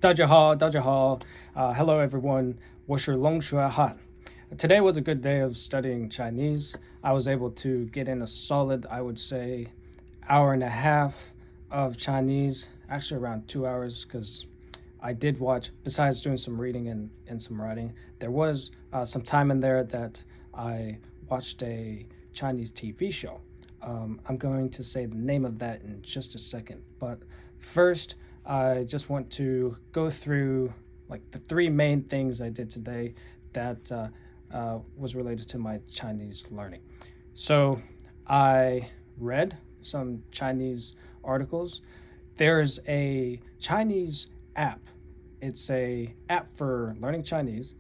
大家好. Hello everyone. 我是龙学汉. Today was a good day of studying Chinese. I was able to get in a solid, I would say, hour and a half of Chinese. Actually around 2 hours, because I did watch, besides doing some reading and some writing, there was some time in there that I watched a Chinese TV show. I'm going to say the name of that in just a second. But first, I just want to go through like the three main things I did today that was related to my Chinese learning. So I read some Chinese articles. There's a Chinese app. It's a app for learning Chinese,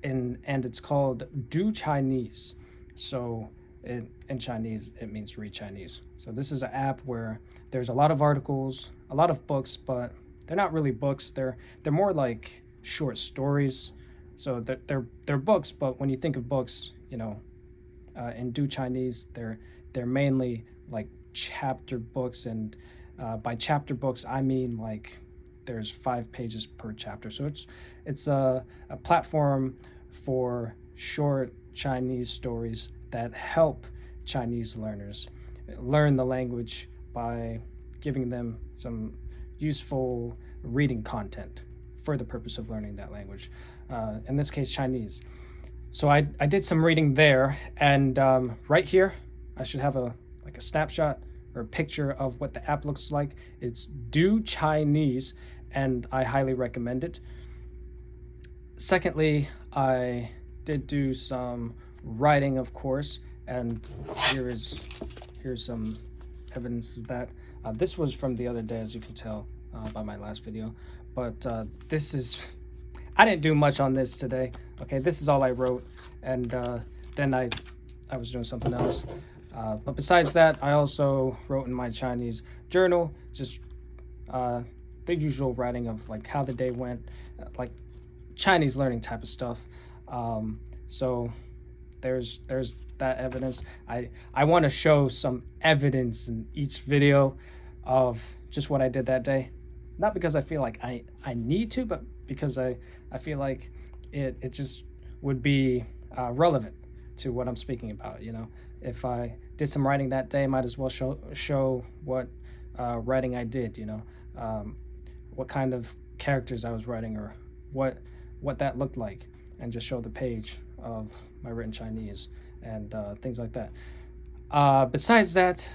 and it's called Do Chinese. So in Chinese, it means read Chinese. So this is an app where there's a lot of articles, a lot of books, but they're not really books. They're more like short stories. So they're books, but when you think of books, in Do Chinese, they're mainly like chapter books, and by chapter books, I mean like there's 5 pages per chapter. So it's a platform for short Chinese stories that help Chinese learners learn the language by giving them some useful reading content for the purpose of learning that language. In this case, Chinese. So I did some reading there, and right here, I should have a snapshot or a picture of what the app looks like. It's Do Chinese, and I highly recommend it. Secondly, I did do some writing, of course, and here's some evidence of that. This was from the other day, as you can tell by my last video, but I didn't do much on this today. Okay, this is all I wrote, and then I was doing something else. But besides that, I also wrote in my Chinese journal, just the usual writing of like how the day went, like Chinese learning type of stuff. So there's that evidence. I want to show some evidence in each video of just what I did that day. Not because I feel like I need to, but because I feel like it just would be relevant to what I'm speaking about. If I did some writing that day, I might as well show what writing I did, what kind of characters I was writing, or what that looked like, and just show the page of my written Chinese and things like that. Besides that,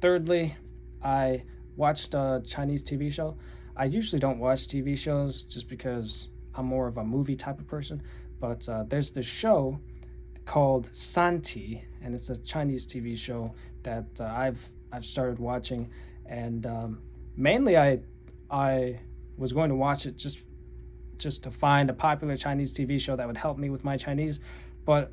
thirdly, I watched a Chinese TV show. I usually don't watch TV shows just because I'm more of a movie type of person, but there's this show called Santi, and it's a Chinese TV show that I've started watching, and mainly I was going to watch it just to find a popular Chinese TV show that would help me with my Chinese, but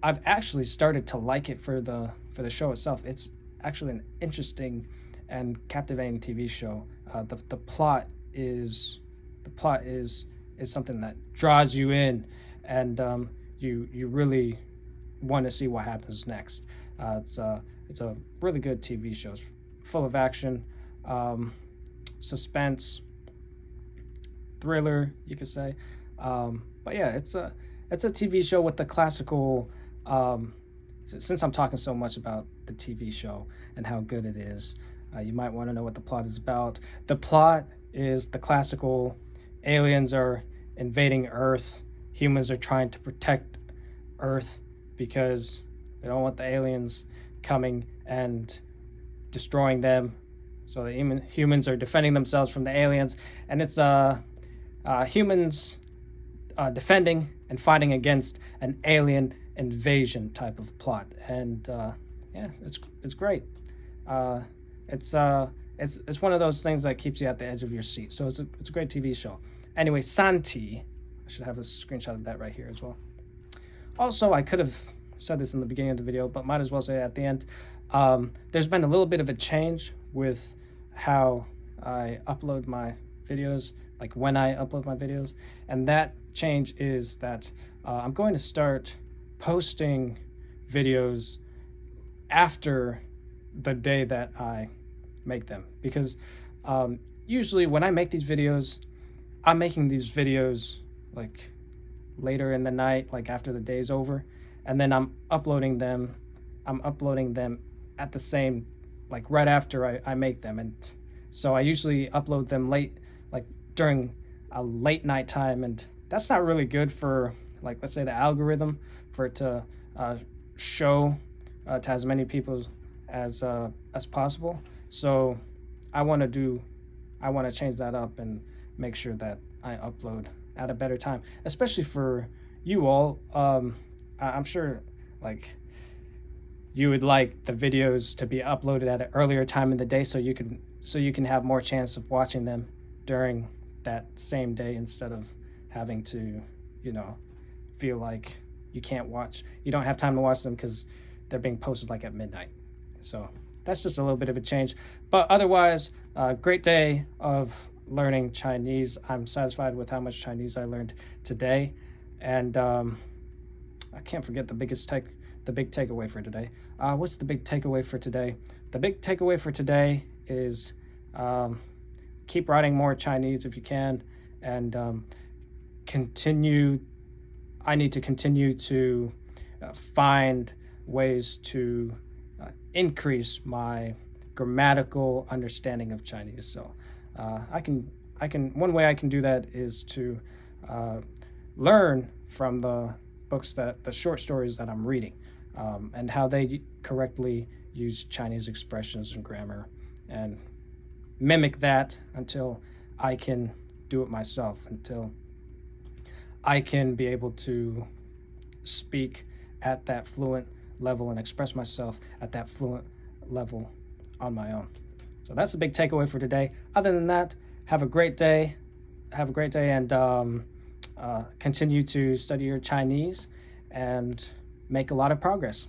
I've actually started to like it for the show itself. It's actually an interesting and captivating TV show. The plot is something that draws you in, and you really want to see what happens next. It's a really good TV show. It's full of action, suspense, thriller, you could say. But yeah, it's a TV show with the classical. Since I'm talking so much about the TV show and how good it is, you might want to know what the plot is about. The plot is the classical: aliens are invading Earth. Humans are trying to protect Earth because they don't want the aliens coming and destroying them. So the humans are defending themselves from the aliens, and it's humans defending and fighting against an alien invasion type of plot. And yeah, it's great. It's one of those things that keeps you at the edge of your seat. So it's a great TV show. Anyway, Santi, I should have a screenshot of that right here as well. Also, I could have said this in the beginning of the video, but might as well say it at the end. There's been a little bit of a change with how I upload my videos, like when I upload my videos, and that change is that I'm going to start posting videos after the day that I make them, because usually when I make these videos, I'm making these videos like later in the night, like after the day's over, and then I'm uploading them. I'm uploading them at the same, like right after I make them, and so I usually upload them late, like during a late night time, and that's not really good for, like, let's say the algorithm, for it to show to as many people as possible. So I want to change that up and make sure that I upload at a better time, especially for you all. I'm sure, like, you would like the videos to be uploaded at an earlier time in the day, so you can have more chance of watching them during that same day, instead of having to, you know, feel like you don't have time to watch them because they're being posted like at midnight. So that's just a little bit of a change, but otherwise, great day of learning Chinese. I'm satisfied with how much Chinese I learned today, and I can't forget the big takeaway for today. What's the big takeaway for today? The big takeaway for today is keep writing more Chinese if you can, and continue. I need to continue to find ways to increase my grammatical understanding of Chinese. So one way I can do that is to learn from the short stories that I'm reading, and how they correctly use Chinese expressions and grammar, and mimic that until I can do it myself, until I can be able to speak at that fluent level and express myself at that fluent level on my own. So that's a big takeaway for today. Other than that, have a great day. And continue to study your Chinese and make a lot of progress.